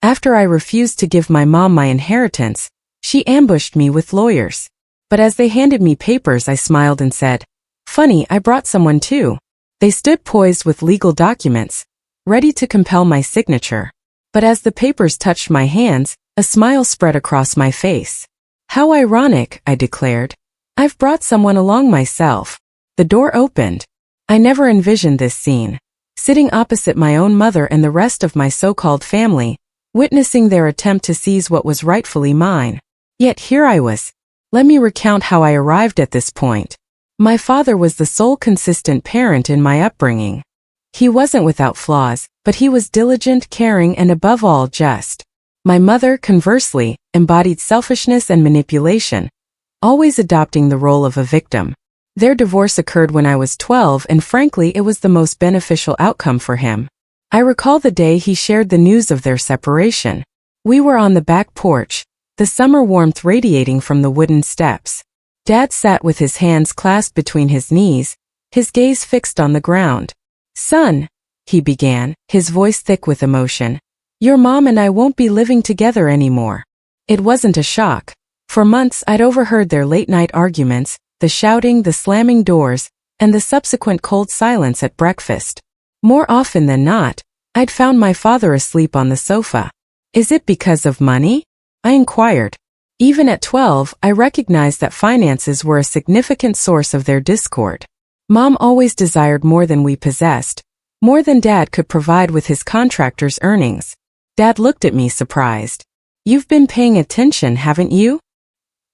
After I refused to give my mom my inheritance, she ambushed me with lawyers. But as they handed me papers, I smiled and said, "Funny, I brought someone too." They stood poised with legal documents, ready to compel my signature. But as the papers touched my hands, a smile spread across my face. "How ironic," I declared. "I've brought someone along myself." The door opened. I never envisioned this scene, sitting opposite my own mother and the rest of my so-called family, witnessing their attempt to seize what was rightfully mine. Yet here I was. Let me recount how I arrived at this point. My father was the sole consistent parent in my upbringing. He wasn't without flaws, but he was diligent, caring, and above all just. My mother, conversely, embodied selfishness and manipulation, always adopting the role of a victim. Their divorce occurred when I was 12, and frankly, it was the most beneficial outcome for him. I recall the day he shared the news of their separation. We were on the back porch, the summer warmth radiating from the wooden steps. Dad sat with his hands clasped between his knees, his gaze fixed on the ground. "Son," he began, his voice thick with emotion, "your mom and I won't be living together anymore." It wasn't a shock. For months I'd overheard their late-night arguments, the shouting, the slamming doors, and the subsequent cold silence at breakfast. More often than not, I'd found my father asleep on the sofa. "Is it because of money?" I inquired. Even at 12, I recognized that finances were a significant source of their discord. Mom always desired more than we possessed, more than Dad could provide with his contractor's earnings. Dad looked at me surprised. "You've been paying attention, haven't you?"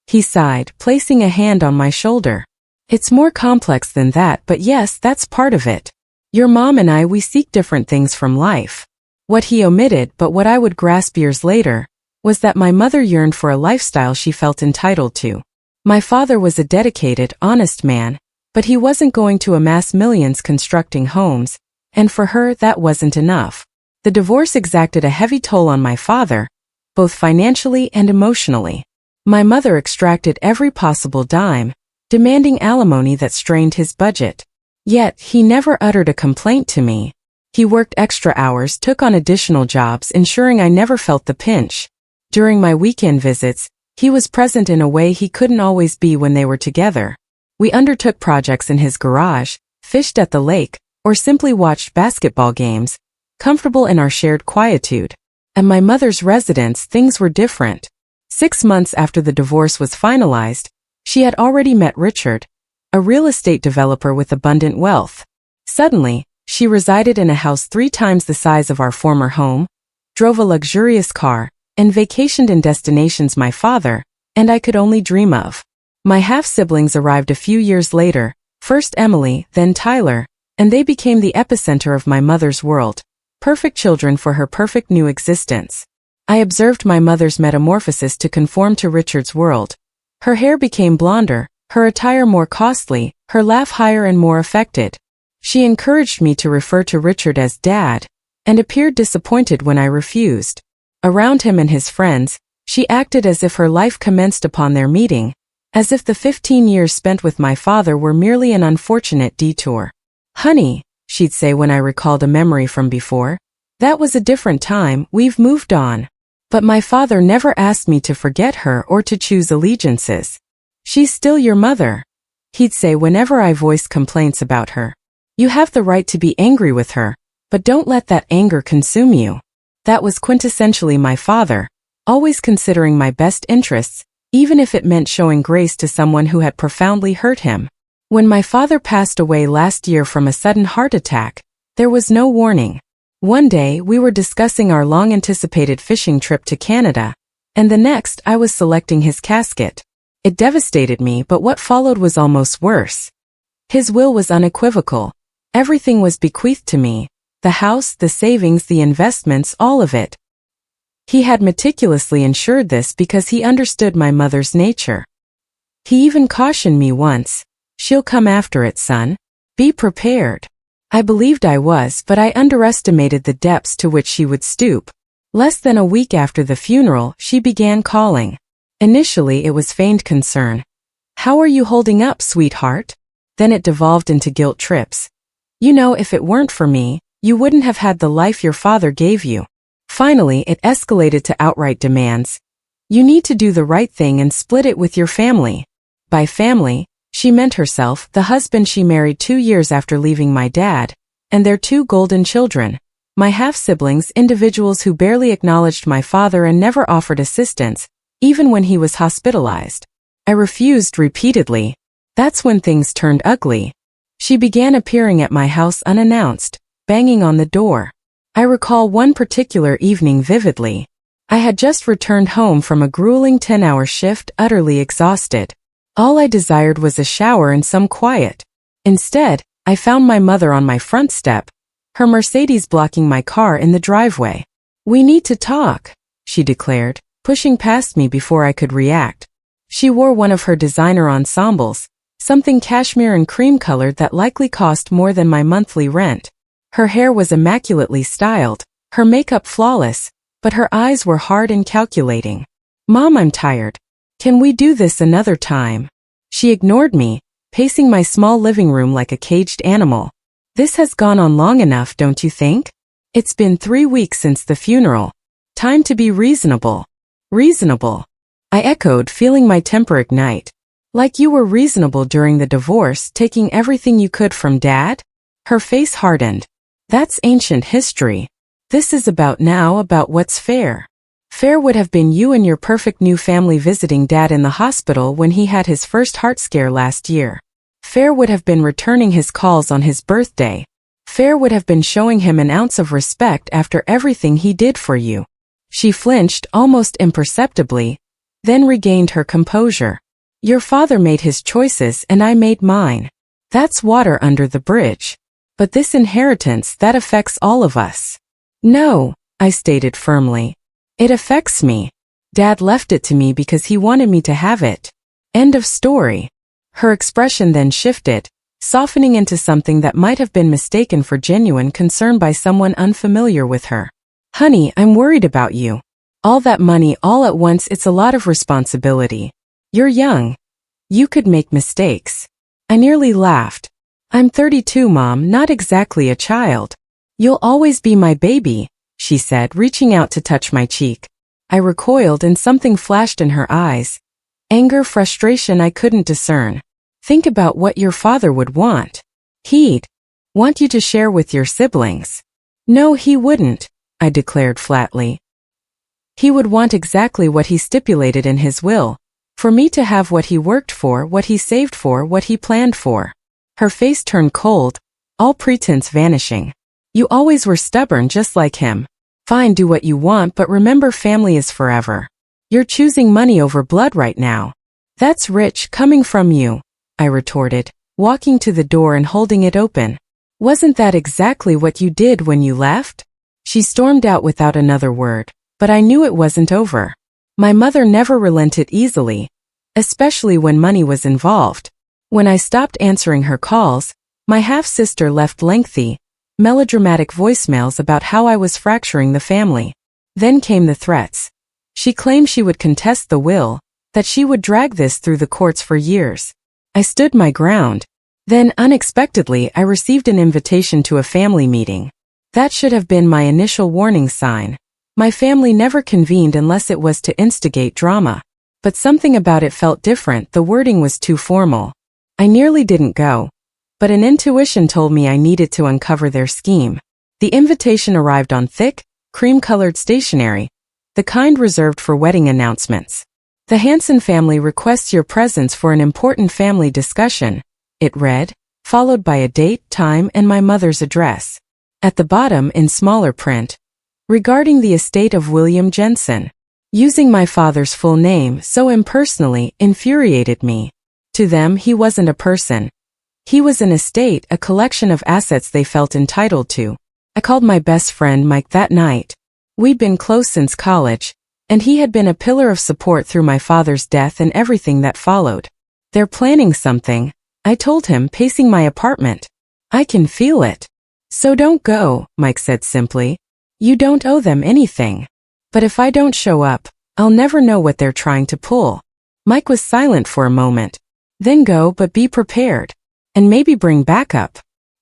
He sighed, placing a hand on my shoulder. "It's more complex than that, but yes, that's part of it. Your mom and we seek different things from life." What he omitted, but what I would grasp years later, was that my mother yearned for a lifestyle she felt entitled to. My father was a dedicated, honest man, but he wasn't going to amass millions constructing homes, and for her that wasn't enough. The divorce exacted a heavy toll on my father, both financially and emotionally. My mother extracted every possible dime, demanding alimony that strained his budget. Yet, he never uttered a complaint to me. He worked extra hours, took on additional jobs, ensuring I never felt the pinch. During my weekend visits, he was present in a way he couldn't always be when they were together. We undertook projects in his garage, fished at the lake, or simply watched basketball games, comfortable in our shared quietude. At my mother's residence, things were different. 6 months after the divorce was finalized, she had already met Richard, a real estate developer with abundant wealth. Suddenly, she resided in a house 3 times the size of our former home, drove a luxurious car, and vacationed in destinations my father and I could only dream of. My half-siblings arrived a few years later, first Emily, then Tyler, and they became the epicenter of my mother's world, perfect children for her perfect new existence. I observed my mother's metamorphosis to conform to Richard's world. Her hair became blonder, her attire more costly, her laugh higher and more affected. She encouraged me to refer to Richard as Dad, and appeared disappointed when I refused. Around him and his friends, she acted as if her life commenced upon their meeting, as if the 15 years spent with my father were merely an unfortunate detour. "Honey," she'd say when I recalled a memory from before, "that was a different time, we've moved on." But my father never asked me to forget her or to choose allegiances. "She's still your mother," he'd say whenever I voiced complaints about her. "You have the right to be angry with her, but don't let that anger consume you." That was quintessentially my father, always considering my best interests, even if it meant showing grace to someone who had profoundly hurt him. When my father passed away last year from a sudden heart attack, there was no warning. One day we were discussing our long-anticipated fishing trip to Canada, and the next I was selecting his casket. It devastated me, but what followed was almost worse. His will was unequivocal. Everything was bequeathed to me. The house, the savings, the investments, all of it. He had meticulously ensured this because he understood my mother's nature. He even cautioned me once, "She'll come after it, son. Be prepared." I believed I was, but I underestimated the depths to which she would stoop. Less than a week after the funeral, she began calling. Initially, it was feigned concern. "How are you holding up, sweetheart?" Then it devolved into guilt trips. "You know, if it weren't for me, you wouldn't have had the life your father gave you." Finally, it escalated to outright demands. You need to do the right thing and split it with your family. By family, she meant herself, the husband she married 2 years after leaving my dad, and their 2 golden children, my half-siblings, individuals who barely acknowledged my father and never offered assistance, even when he was hospitalized. I refused repeatedly. That's when things turned ugly. She began appearing at my house unannounced, banging on the door. I recall one particular evening vividly. I had just returned home from a grueling 10-hour shift, utterly exhausted. All I desired was a shower and some quiet. Instead, I found my mother on my front step, her Mercedes blocking my car in the driveway. "We need to talk," she declared, pushing past me before I could react. She wore one of her designer ensembles, something cashmere and cream-colored that likely cost more than my monthly rent. Her hair was immaculately styled, her makeup flawless, but her eyes were hard and calculating. "Mom, I'm tired. Can we do this another time?" She ignored me, pacing my small living room like a caged animal. "This has gone on long enough, don't you think? It's been 3 weeks since the funeral. Time to be reasonable." "Reasonable?" I echoed, feeling my temper ignite. "Like you were reasonable during the divorce, taking everything you could from Dad?" Her face hardened. "That's ancient history. This is about now, about what's fair. Fair would have been you and your perfect new family visiting Dad in the hospital when he had his first heart scare last year. Fair would have been returning his calls on his birthday. Fair would have been showing him an ounce of respect after everything he did for you." She flinched almost imperceptibly, then regained her composure. "Your father made his choices and I made mine. That's water under the bridge. But this inheritance, that affects all of us." "No," I stated firmly. "It affects me. Dad left it to me because he wanted me to have it. End of story." Her expression then shifted, softening into something that might have been mistaken for genuine concern by someone unfamiliar with her. "Honey, I'm worried about you. All that money all at once, it's a lot of responsibility. You're young. You could make mistakes." I nearly laughed. "I'm 32, Mom, not exactly a child." "You'll always be my baby," she said, reaching out to touch my cheek. I recoiled and something flashed in her eyes. Anger, frustration, I couldn't discern. "Think about what your father would want. He'd want you to share with your siblings." "No, he wouldn't," I declared flatly. "He would want exactly what he stipulated in his will, for me to have what he worked for, what he saved for, what he planned for." Her face turned cold, all pretense vanishing. "You always were stubborn just like him. Fine, do what you want, but remember, family is forever. You're choosing money over blood right now." "That's rich coming from you," I retorted, walking to the door and holding it open. "Wasn't that exactly what you did when you left?" She stormed out without another word, but I knew it wasn't over. My mother never relented easily, especially when money was involved. When I stopped answering her calls, my half-sister left lengthy, melodramatic voicemails about how I was fracturing the family. Then came the threats. She claimed she would contest the will, that she would drag this through the courts for years. I stood my ground. Then, unexpectedly, I received an invitation to a family meeting. That should have been my initial warning sign. My family never convened unless it was to instigate drama. But something about it felt different, the wording was too formal. I nearly didn't go. But an intuition told me I needed to uncover their scheme. The invitation arrived on thick, cream-colored stationery, the kind reserved for wedding announcements. "The Hanson family requests your presence for an important family discussion," it read, followed by a date, time, and my mother's address. At the bottom, in smaller print, "Regarding the estate of William Jensen." Using my father's full name so impersonally infuriated me. To them, he wasn't a person. He was an estate, a collection of assets they felt entitled to. I called my best friend Mike that night. We'd been close since college, and he had been a pillar of support through my father's death and everything that followed. "They're planning something," I told him, pacing my apartment. "I can feel it." "So don't go," Mike said simply. "You don't owe them anything. But if I don't show up, I'll never know what they're trying to pull." Mike was silent for a moment. "Then go, but be prepared. And maybe bring backup."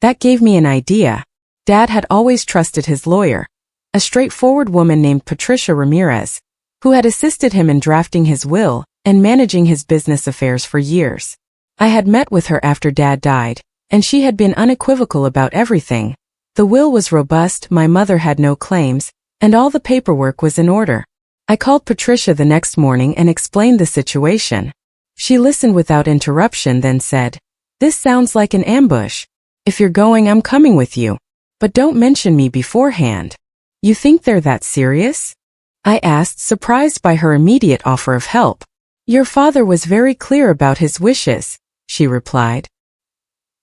That gave me an idea. Dad had always trusted his lawyer. a straightforward woman named Patricia Ramirez, who had assisted him in drafting his will and managing his business affairs for years. I had met with her after Dad died, and she had been unequivocal about everything. The will was robust, my mother had no claims, and all the paperwork was in order. I called Patricia the next morning and explained the situation. She listened without interruption, then said, "This sounds like an ambush. If you're going, I'm coming with you. But don't mention me beforehand." "You think they're that serious?" I asked, surprised by her immediate offer of help. "Your father was very clear about his wishes," she replied.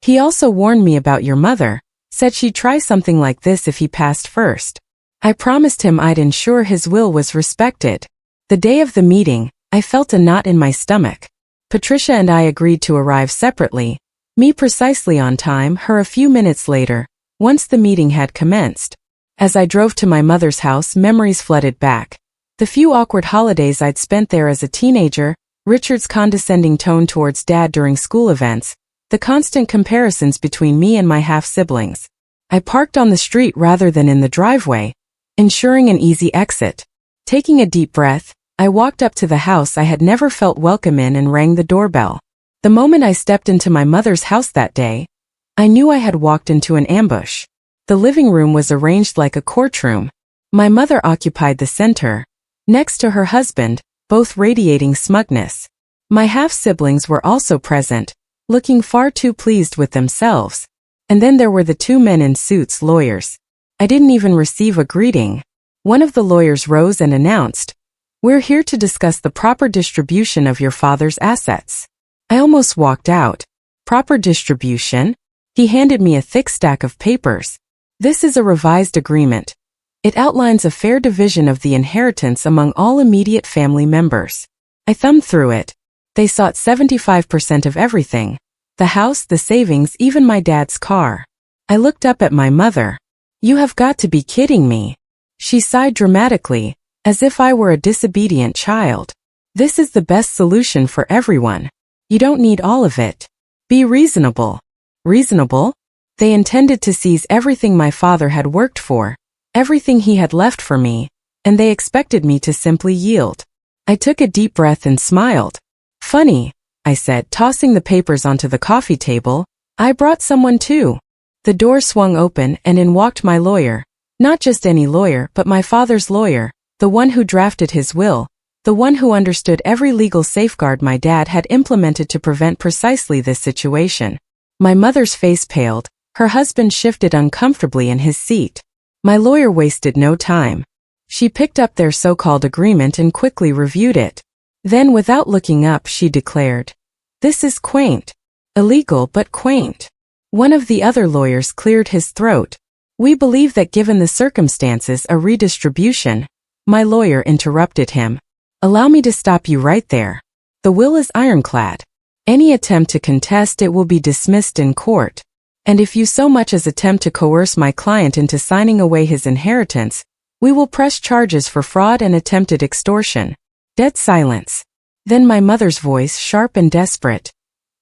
"He also warned me about your mother, said she'd try something like this if he passed first. I promised him I'd ensure his will was respected." The day of the meeting, I felt a knot in my stomach. Patricia and I agreed to arrive separately, me precisely on time, her a few minutes later, once the meeting had commenced. As I drove to my mother's house, memories flooded back. The few awkward holidays I'd spent there as a teenager, Richard's condescending tone towards Dad during school events, the constant comparisons between me and my half-siblings. I parked on the street rather than in the driveway, ensuring an easy exit. Taking a deep breath, I walked up to the house I had never felt welcome in and rang the doorbell. The moment I stepped into my mother's house that day, I knew I had walked into an ambush. The living room was arranged like a courtroom. My mother occupied the center, next to her husband, both radiating smugness. My half-siblings were also present, looking far too pleased with themselves. And then there were the two men in suits, lawyers. I didn't even receive a greeting. One of the lawyers rose and announced, "We're here to discuss the proper distribution of your father's assets." I almost walked out. "Proper distribution?" He handed me a thick stack of papers. "This is a revised agreement. It outlines a fair division of the inheritance among all immediate family members." I thumbed through it. They sought 75% of everything. The house, the savings, even my dad's car. I looked up at my mother. "You have got to be kidding me." She sighed dramatically, as if I were a disobedient child. "This is the best solution for everyone. You don't need all of it. Be reasonable." Reasonable? They intended to seize everything my father had worked for, everything he had left for me, and they expected me to simply yield. I took a deep breath and smiled. "Funny," I said, tossing the papers onto the coffee table. "I brought someone too." The door swung open and in walked my lawyer. Not just any lawyer, but my father's lawyer, the one who drafted his will, the one who understood every legal safeguard my dad had implemented to prevent precisely this situation. My mother's face paled, her husband shifted uncomfortably in his seat. My lawyer wasted no time. She picked up their so-called agreement and quickly reviewed it. Then, without looking up, she declared, "This is quaint. Illegal but quaint." One of the other lawyers cleared his throat. "We believe that given the circumstances, a redistribution." My lawyer interrupted him. "Allow me to stop you right there. The will is ironclad. Any attempt to contest it will be dismissed in court. And if you so much as attempt to coerce my client into signing away his inheritance, we will press charges for fraud and attempted extortion." Dead silence. Then my mother's voice, sharp and desperate.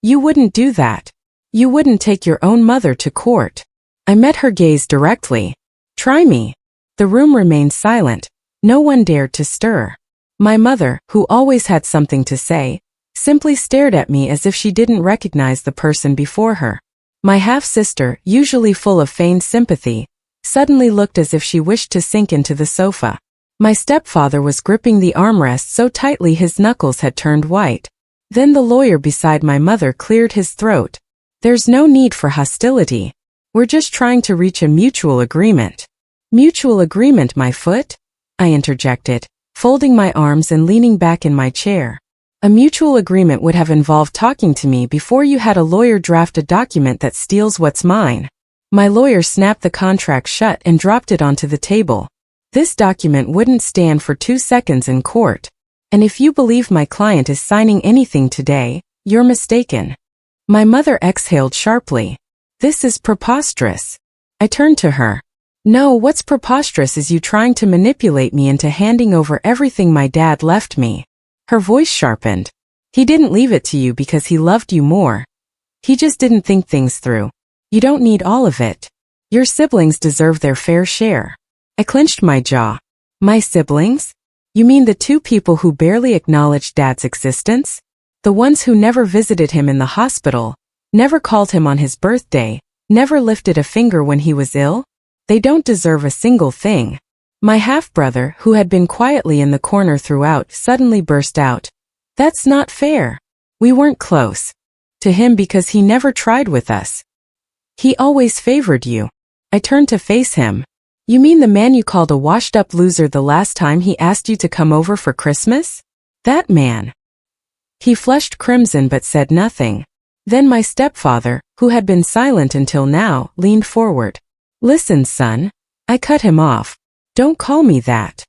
"You wouldn't do that. You wouldn't take your own mother to court." I met her gaze directly. "Try me." The room remained silent. No one dared to stir. My mother, who always had something to say, simply stared at me as if she didn't recognize the person before her. My half-sister, usually full of feigned sympathy, suddenly looked as if she wished to sink into the sofa. My stepfather was gripping the armrest so tightly his knuckles had turned white. Then the lawyer beside my mother cleared his throat. "There's no need for hostility. We're just trying to reach a mutual agreement." "Mutual agreement, my foot?" I interjected, folding my arms and leaning back in my chair. "A mutual agreement would have involved talking to me before you had a lawyer draft a document that steals what's mine." My lawyer snapped the contract shut and dropped it onto the table. "This document wouldn't stand for 2 seconds in court. And if you believe my client is signing anything today, you're mistaken." My mother exhaled sharply. "This is preposterous." I turned to her. "No, what's preposterous is you trying to manipulate me into handing over everything my dad left me." Her voice sharpened. "He didn't leave it to you because he loved you more. He just didn't think things through. You don't need all of it. Your siblings deserve their fair share." I clenched my jaw. My siblings? You mean the two people who barely acknowledged Dad's existence? The ones who never visited him in the hospital, never called him on his birthday, never lifted a finger when he was ill? They don't deserve a single thing. My half-brother, who had been quietly in the corner throughout, suddenly burst out. That's not fair. We weren't close to him because he never tried with us. He always favored you. I turned to face him. You mean the man you called a washed-up loser the last time he asked you to come over for Christmas? That man. He flushed crimson but said nothing. Then my stepfather, who had been silent until now, leaned forward. Listen, son. I cut him off. Don't call me that.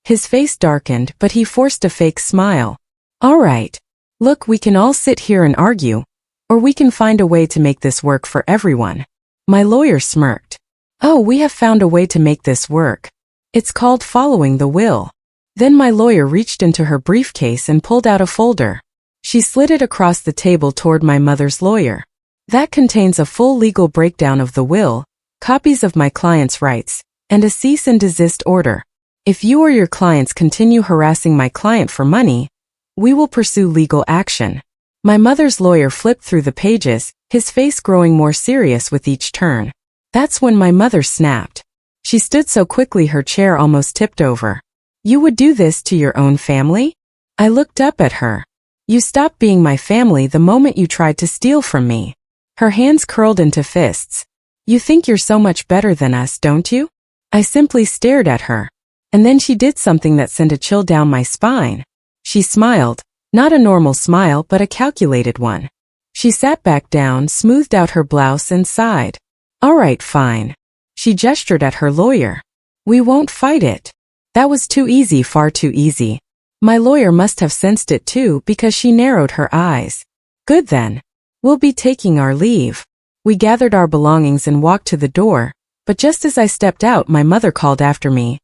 His face darkened, but he forced a fake smile. All right. Look, we can all sit here and argue, or we can find a way to make this work for everyone. My lawyer smirked. Oh, we have found a way to make this work. It's called following the will. Then my lawyer reached into her briefcase and pulled out a folder. She slid it across the table toward my mother's lawyer. That contains a full legal breakdown of the will, copies of my client's rights, and a cease and desist order. If you or your clients continue harassing my client for money, we will pursue legal action. My mother's lawyer flipped through the pages, his face growing more serious with each turn. That's when my mother snapped. She stood so quickly her chair almost tipped over. You would do this to your own family? I looked up at her. You stopped being my family the moment you tried to steal from me. Her hands curled into fists. You think you're so much better than us, don't you? I simply stared at her. And then she did something that sent a chill down my spine. She smiled, not a normal smile but a calculated one. She sat back down, smoothed out her blouse and sighed. All right, fine. She gestured at her lawyer. We won't fight it. That was too easy, far too easy. My lawyer must have sensed it too because she narrowed her eyes. Good then. We'll be taking our leave. We gathered our belongings and walked to the door, but just as I stepped out my mother called after me.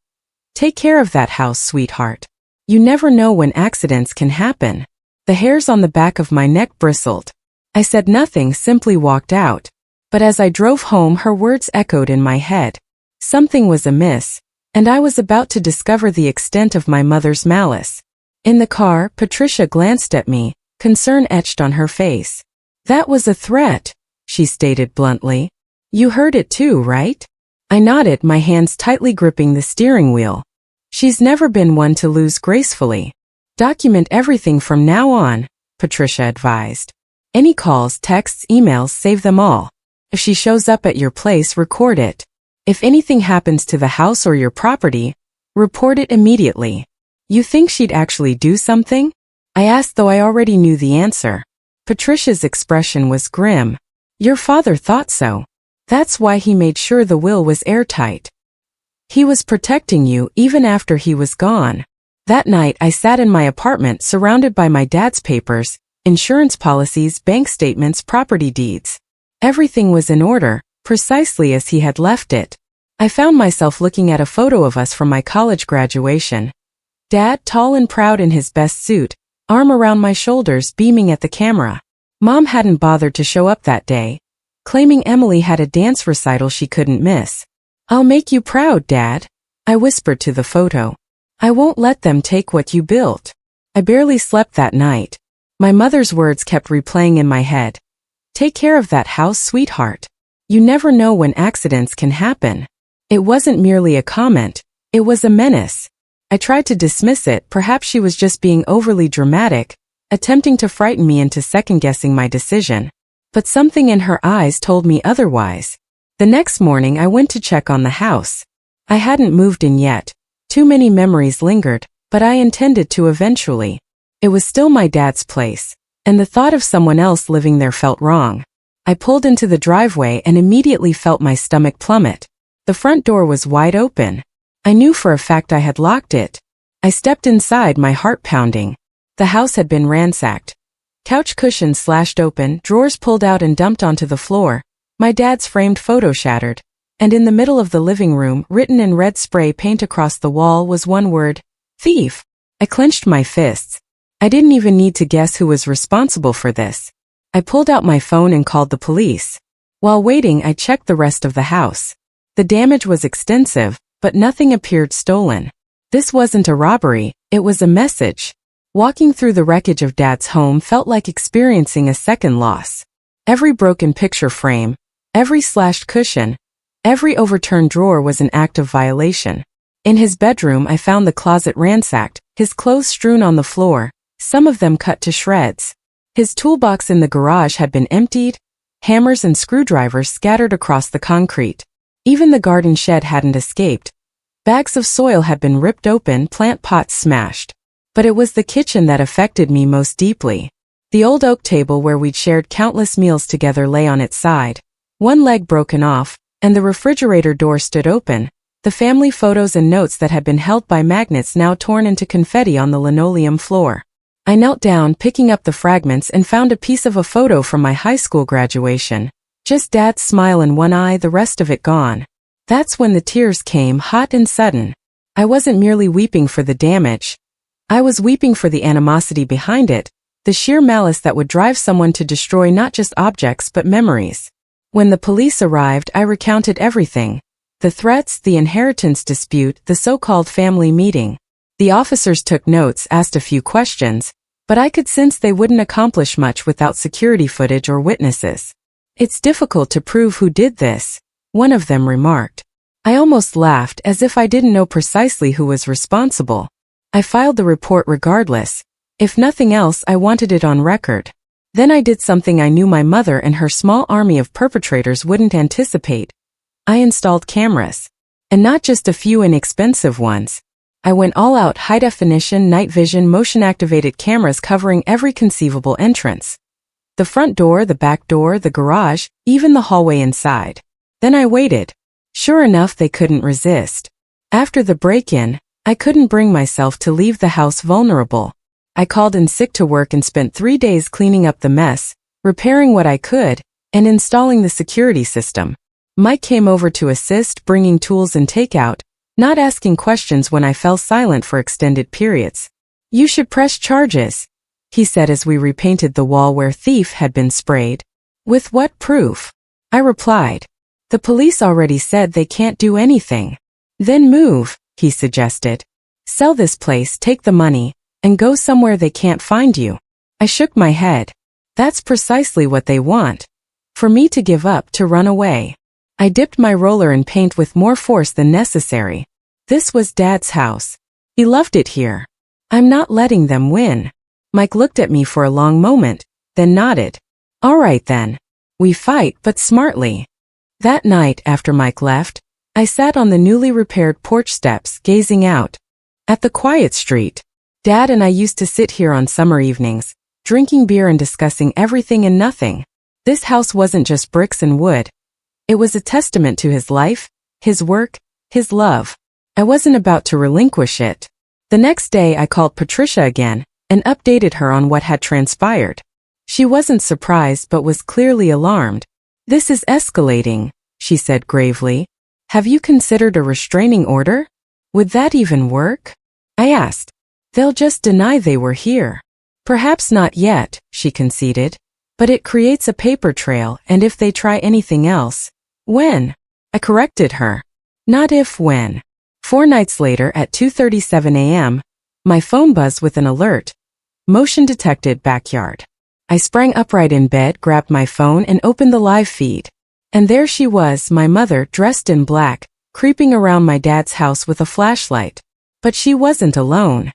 Take care of that house, sweetheart. You never know when accidents can happen. The hairs on the back of my neck bristled. I said nothing, simply walked out. But as I drove home her words echoed in my head. Something was amiss, and I was about to discover the extent of my mother's malice. In the car, Patricia glanced at me, concern etched on her face. That was a threat, she stated bluntly. You heard it too, right? I nodded, my hands tightly gripping the steering wheel. She's never been one to lose gracefully. Document everything from now on, Patricia advised. Any calls, texts, emails, save them all. If she shows up at your place, record it. If anything happens to the house or your property, report it immediately. You think she'd actually do something? I asked, though I already knew the answer. Patricia's expression was grim. Your father thought so. That's why he made sure the will was airtight. He was protecting you even after he was gone. That night I sat in my apartment surrounded by my dad's papers, insurance policies, bank statements, property deeds. Everything was in order, precisely as he had left it. I found myself looking at a photo of us from my college graduation. Dad, tall and proud in his best suit, arm around my shoulders, beaming at the camera. Mom hadn't bothered to show up that day, claiming Emily had a dance recital she couldn't miss. I'll make you proud, Dad, I whispered to the photo. I won't let them take what you built. I barely slept that night. My mother's words kept replaying in my head. Take care of that house, sweetheart. You never know when accidents can happen. It wasn't merely a comment, it was a menace. I tried to dismiss it, perhaps she was just being overly dramatic, attempting to frighten me into second-guessing my decision. But something in her eyes told me otherwise. The next morning I went to check on the house. I hadn't moved in yet. Too many memories lingered, but I intended to eventually. It was still my dad's place, and the thought of someone else living there felt wrong. I pulled into the driveway and immediately felt my stomach plummet. The front door was wide open. I knew for a fact I had locked it. I stepped inside, my heart pounding. The house had been ransacked. Couch cushions slashed open, drawers pulled out and dumped onto the floor, my dad's framed photo shattered, and in the middle of the living room, written in red spray paint across the wall, was one word: thief. I clenched my fists. I didn't even need to guess who was responsible for this. I pulled out my phone and called the police. While waiting, I checked the rest of the house. The damage was extensive, but nothing appeared stolen. This wasn't a robbery, it was a message. Walking through the wreckage of Dad's home felt like experiencing a second loss. Every broken picture frame, every slashed cushion, every overturned drawer was an act of violation. In his bedroom I found the closet ransacked, his clothes strewn on the floor, some of them cut to shreds. His toolbox in the garage had been emptied, hammers and screwdrivers scattered across the concrete. Even the garden shed hadn't escaped. Bags of soil had been ripped open, plant pots smashed. But it was the kitchen that affected me most deeply. The old oak table where we'd shared countless meals together lay on its side, one leg broken off, and the refrigerator door stood open, the family photos and notes that had been held by magnets now torn into confetti on the linoleum floor. I knelt down, picking up the fragments, and found a piece of a photo from my high school graduation. Just Dad's smile in one eye, the rest of it gone. That's when the tears came, hot and sudden. I wasn't merely weeping for the damage. I was weeping for the animosity behind it, the sheer malice that would drive someone to destroy not just objects but memories. When the police arrived, I recounted everything. The threats, the inheritance dispute, the so-called family meeting. The officers took notes, asked a few questions, but I could sense they wouldn't accomplish much without security footage or witnesses. It's difficult to prove who did this, one of them remarked. I almost laughed, as if I didn't know precisely who was responsible. I filed the report regardless. If nothing else, I wanted it on record. Then I did something I knew my mother and her small army of perpetrators wouldn't anticipate. I installed cameras. And not just a few inexpensive ones. I went all out, high-definition, night vision, motion-activated cameras covering every conceivable entrance. The front door, the back door, the garage, even the hallway inside. Then I waited. Sure enough, they couldn't resist. After the break-in, I couldn't bring myself to leave the house vulnerable. I called in sick to work and spent 3 days cleaning up the mess, repairing what I could, and installing the security system. Mike came over to assist, bringing tools and takeout, not asking questions when I fell silent for extended periods. You should press charges, he said as we repainted the wall where thief had been sprayed. With what proof? I replied. The police already said they can't do anything. Then move, he suggested. Sell this place, take the money, and go somewhere they can't find you. I shook my head. That's precisely what they want. For me to give up, to run away. I dipped my roller in paint with more force than necessary. This was Dad's house. He loved it here. I'm not letting them win. Mike looked at me for a long moment, then nodded. All right then. We fight, but smartly. That night, after Mike left, I sat on the newly repaired porch steps, gazing out at the quiet street. Dad and I used to sit here on summer evenings, drinking beer and discussing everything and nothing. This house wasn't just bricks and wood. It was a testament to his life, his work, his love. I wasn't about to relinquish it. The next day I called Patricia again and updated her on what had transpired. She wasn't surprised but was clearly alarmed. This is escalating, she said gravely. Have you considered a restraining order? Would that even work? I asked. They'll just deny they were here. Perhaps not yet, she conceded. But it creates a paper trail, and if they try anything else, when? I corrected her. Not if, when. 4 nights later at 2:37 a.m., my phone buzzed with an alert. Motion detected, backyard. I sprang upright in bed, grabbed my phone, and opened the live feed. And there she was, my mother, dressed in black, creeping around my dad's house with a flashlight. But she wasn't alone.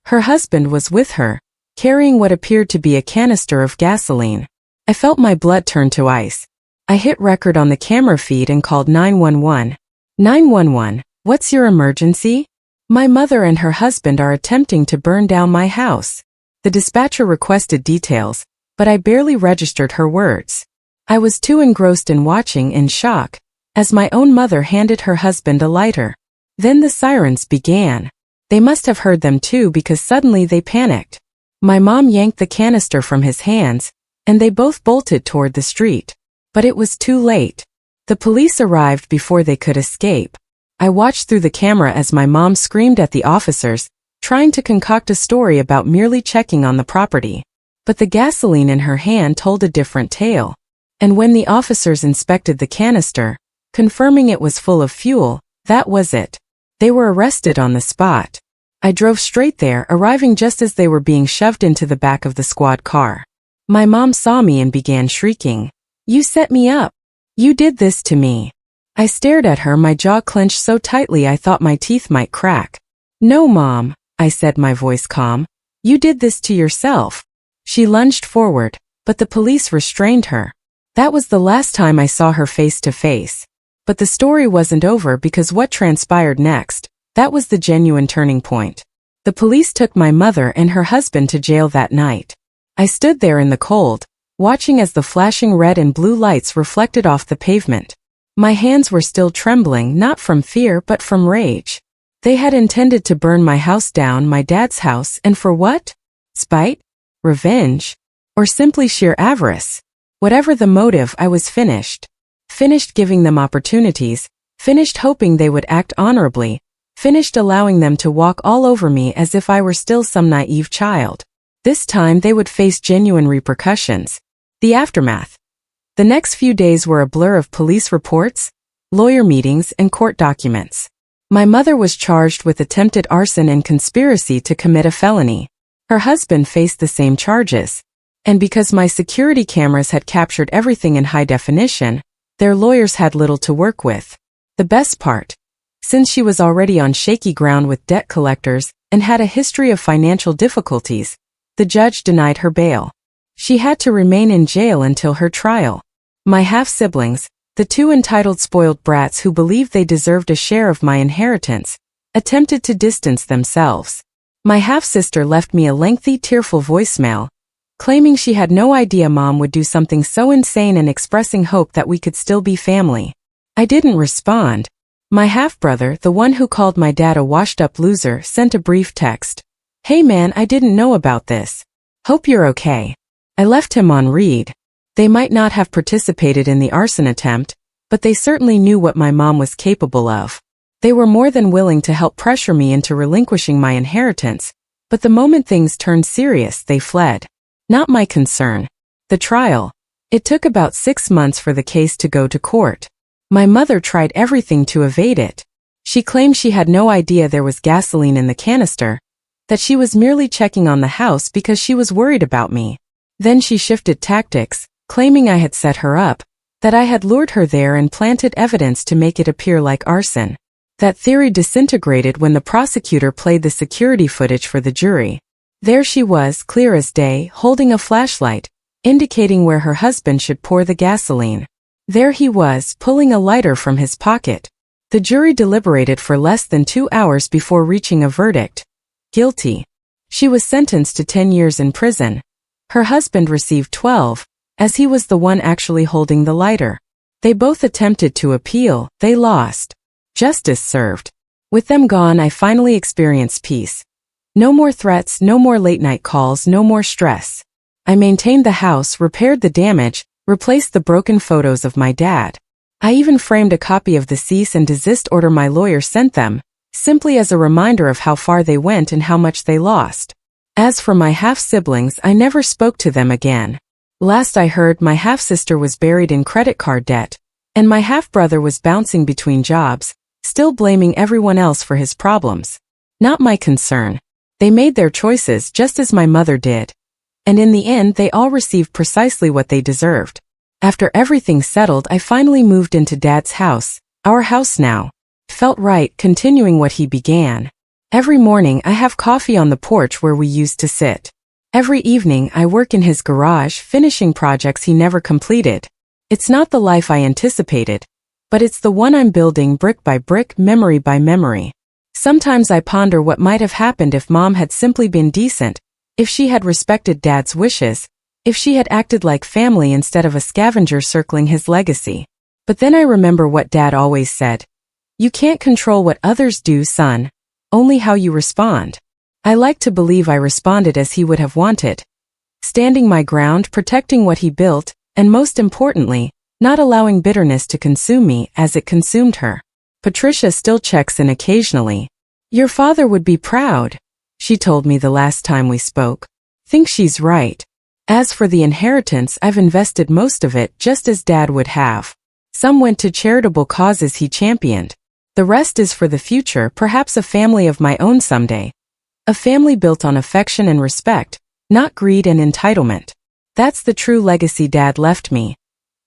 Her husband was with her, carrying what appeared to be a canister of gasoline. I felt my blood turn to ice. I hit record on the camera feed and called 911. 911, what's your emergency? My mother and her husband are attempting to burn down my house. The dispatcher requested details, but I barely registered her words. I was too engrossed in watching in shock, as my own mother handed her husband a lighter. Then the sirens began. They must have heard them too because suddenly they panicked. My mom yanked the canister from his hands, and they both bolted toward the street. But it was too late. The police arrived before they could escape. I watched through the camera as my mom screamed at the officers, trying to concoct a story about merely checking on the property. But the gasoline in her hand told a different tale. And when the officers inspected the canister, confirming it was full of fuel, that was it. They were arrested on the spot. I drove straight there, arriving just as they were being shoved into the back of the squad car. My mom saw me and began shrieking, "You set me up! You did this to me!" I stared at her, my jaw clenched so tightly I thought my teeth might crack. "No, Mom," I said, my voice calm. "You did this to yourself." She lunged forward, but the police restrained her. That was the last time I saw her face to face. But the story wasn't over, because what transpired next, that was the genuine turning point. The police took my mother and her husband to jail that night. I stood there in the cold, watching as the flashing red and blue lights reflected off the pavement. My hands were still trembling, not from fear but from rage. They had intended to burn my house down, my dad's house, and for what? Spite? Revenge? Or simply sheer avarice? Whatever the motive, I was finished. Finished giving them opportunities, finished hoping they would act honorably, finished allowing them to walk all over me as if I were still some naive child. This time they would face genuine repercussions. The aftermath. The next few days were a blur of police reports, lawyer meetings, and court documents. My mother was charged with attempted arson and conspiracy to commit a felony. Her husband faced the same charges. And because my security cameras had captured everything in high definition, their lawyers had little to work with. The best part, since she was already on shaky ground with debt collectors and had a history of financial difficulties, the judge denied her bail. She had to remain in jail until her trial. My half-siblings, the two entitled spoiled brats who believed they deserved a share of my inheritance, attempted to distance themselves. My half-sister left me a lengthy, tearful voicemail, claiming she had no idea Mom would do something so insane and expressing hope that we could still be family. I didn't respond. My half-brother, the one who called my dad a washed-up loser, sent a brief text. "Hey man, I didn't know about this. Hope you're okay." I left him on read. They might not have participated in the arson attempt, but they certainly knew what my mom was capable of. They were more than willing to help pressure me into relinquishing my inheritance, but the moment things turned serious, they fled. Not my concern. The trial. It took about 6 months for the case to go to court. My mother tried everything to evade it. She claimed she had no idea there was gasoline in the canister, that she was merely checking on the house because she was worried about me. Then she shifted tactics, claiming I had set her up, that I had lured her there and planted evidence to make it appear like arson. That theory disintegrated when the prosecutor played the security footage for the jury. There she was, clear as day, holding a flashlight, indicating where her husband should pour the gasoline. There he was, pulling a lighter from his pocket. The jury deliberated for less than 2 hours before reaching a verdict. Guilty. She was sentenced to 10 years in prison. Her husband received 12, as he was the one actually holding the lighter. They both attempted to appeal, they lost. Justice served. With them gone, I finally experienced peace. No more threats, no more late-night calls, no more stress. I maintained the house, repaired the damage, replaced the broken photos of my dad. I even framed a copy of the cease and desist order my lawyer sent them, simply as a reminder of how far they went and how much they lost. As for my half-siblings, I never spoke to them again. Last I heard, my half-sister was buried in credit card debt, and my half-brother was bouncing between jobs, still blaming everyone else for his problems. Not my concern. They made their choices just as my mother did. And in the end, they all received precisely what they deserved. After everything settled, I finally moved into Dad's house, our house now. Felt right, continuing what he began. Every morning, I have coffee on the porch where we used to sit. Every evening, I work in his garage, finishing projects he never completed. It's not the life I anticipated, but it's the one I'm building brick by brick, memory by memory. Sometimes I ponder what might have happened if Mom had simply been decent, if she had respected Dad's wishes, if she had acted like family instead of a scavenger circling his legacy. But then I remember what Dad always said. You can't control what others do, son, only how you respond. I like to believe I responded as he would have wanted. Standing my ground, protecting what he built, and most importantly, not allowing bitterness to consume me as it consumed her. Patricia still checks in occasionally. Your father would be proud, she told me the last time we spoke. Think she's right. As for the inheritance, I've invested most of it just as Dad would have. Some went to charitable causes he championed. The rest is for the future, perhaps a family of my own someday. A family built on affection and respect, not greed and entitlement. That's the true legacy Dad left me.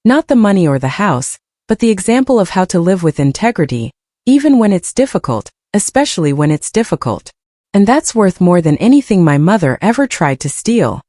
Not the money or the house, but the example of how to live with integrity, even when it's difficult, especially when it's difficult. And that's worth more than anything my mother ever tried to steal.